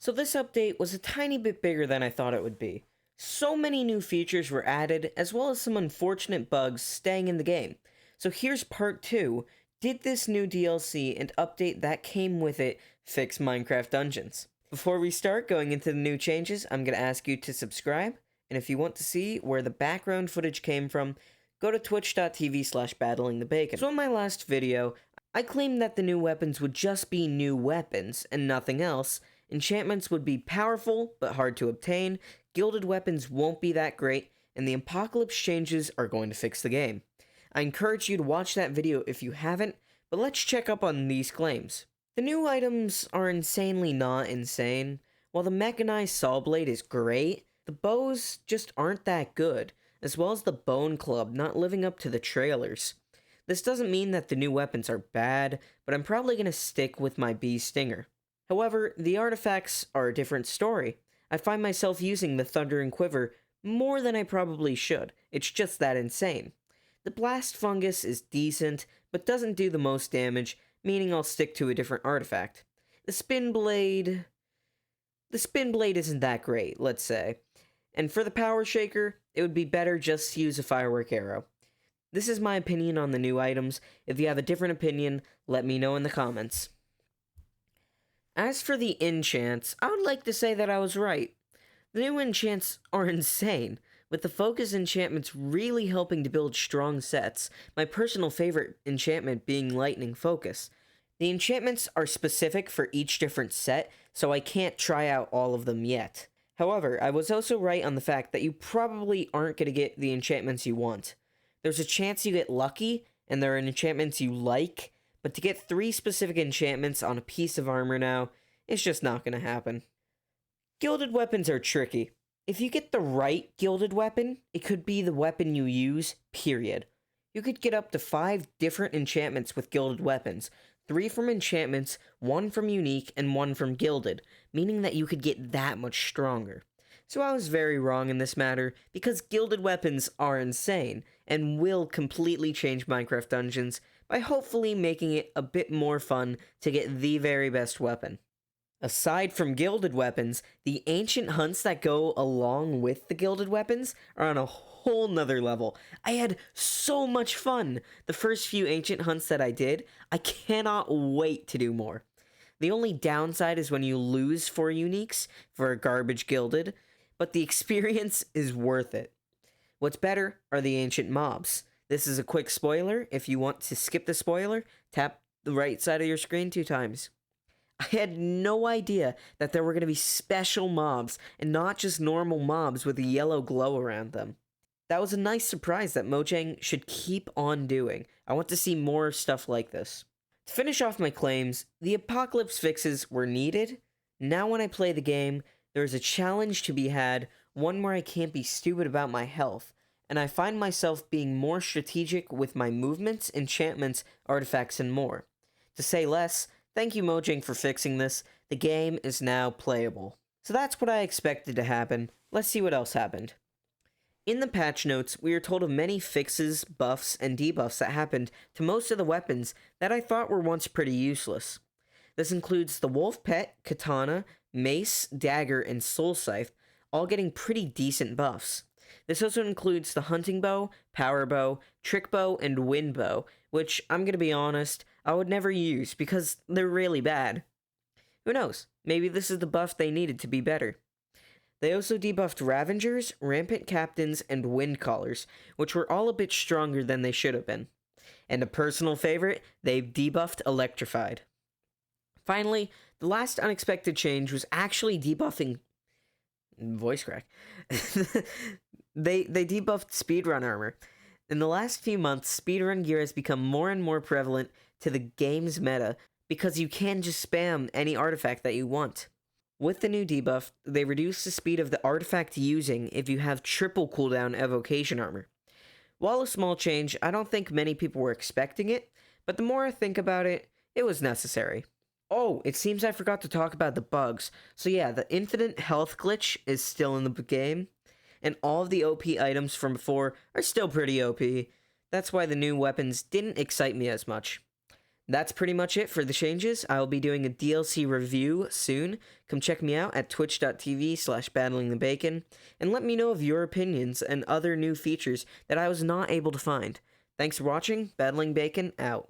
So this update was a tiny bit bigger than I thought it would be. So many new features were added, as well as some unfortunate bugs staying in the game. So here's part 2. Did this new DLC and update that came with it fix Minecraft Dungeons? Before we start going into the new changes, I'm going to ask you to subscribe, and if you want to see where the background footage came from, go to twitch.tv/battlingthebacon. So in my last video, I claimed that the new weapons would just be new weapons and nothing else. Enchantments would be powerful, but hard to obtain, Gilded Weapons won't be that great, and the Apocalypse changes are going to fix the game. I encourage you to watch that video if you haven't, but let's check up on these claims. The new items are insanely not insane. While the mechanized saw blade is great, the bows just aren't that good, as well as the bone club not living up to the trailers. This doesn't mean that the new weapons are bad, but I'm probably going to stick with my bee stinger. However, the artifacts are a different story. I find myself using the Thunder and Quiver more than I probably should. It's just that insane. The Blast Fungus is decent, but doesn't do the most damage, meaning I'll stick to a different artifact. The Spin Blade isn't that great, let's say. And for the Power Shaker, it would be better just to use a Firework Arrow. This is my opinion on the new items. If you have a different opinion, let me know in the comments. As for the enchants, I would like to say that I was right. The new enchants are insane, with the focus enchantments really helping to build strong sets, my personal favorite enchantment being Lightning Focus. The enchantments are specific for each different set, so I can't try out all of them yet. However, I was also right on the fact that you probably aren't going to get the enchantments you want. There's a chance you get lucky, and there are enchantments you like, but to get 3 specific enchantments on a piece of armor now, it's just not going to happen. Gilded weapons are tricky. If you get the right gilded weapon, it could be the weapon you use, period. You could get up to 5 different enchantments with gilded weapons, 3 from enchantments, 1 from unique, and 1 from gilded, meaning that you could get that much stronger. So I was very wrong in this matter, because gilded weapons are insane, and will completely change Minecraft Dungeons by hopefully making it a bit more fun to get the very best weapon. Aside from gilded weapons, the ancient hunts that go along with the gilded weapons are on a whole nother level. I had so much fun the first few ancient hunts that I did. I cannot wait to do more. The only downside is when you lose 4 uniques for a garbage gilded, but the experience is worth it. What's better are the ancient mobs. This is a quick spoiler. If you want to skip the spoiler, tap the right side of your screen 2 times. I had no idea that there were going to be special mobs, and not just normal mobs with a yellow glow around them. That was a nice surprise that Mojang should keep on doing. I want to see more stuff like this. To finish off my claims, the Apocalypse fixes were needed. Now when I play the game, there's a challenge to be had, one where I can't be stupid about my health, and I find myself being more strategic with my movements, enchantments, artifacts, and more. To say less, thank you Mojang for fixing this. The game is now playable. So that's what I expected to happen. Let's see what else happened. In the patch notes, we are told of many fixes, buffs, and debuffs that happened to most of the weapons that I thought were once pretty useless. This includes the Wolf Pet, Katana, Mace, Dagger, and Soul Scythe, all getting pretty decent buffs. This also includes the Hunting Bow, Power Bow, Trick Bow, and Wind Bow, which, I'm gonna be honest, I would never use because they're really bad. Who knows, maybe this is the buff they needed to be better. They also debuffed Ravengers, Rampant Captains, and Wind Callers, which were all a bit stronger than they should have been. And a personal favorite, they've debuffed Electrified. Finally, the last unexpected change was actually debuffing... voice crack. They debuffed speedrun armor. In the last few months, speedrun gear has become more and more prevalent to the game's meta, because you can just spam any artifact that you want. With the new debuff, they reduce the speed of the artifact using if you have triple cooldown evocation armor. While a small change, I don't think many people were expecting it, but the more I think about it, it was necessary. Oh, it seems I forgot to talk about the bugs. So yeah, the infinite health glitch is still in the game, and all of the OP items from before are still pretty OP. That's why the new weapons didn't excite me as much. That's pretty much it for the changes. I'll be doing a DLC review soon. Come check me out at twitch.tv/battlingthebacon and let me know of your opinions and other new features that I was not able to find. Thanks for watching. Battling Bacon out.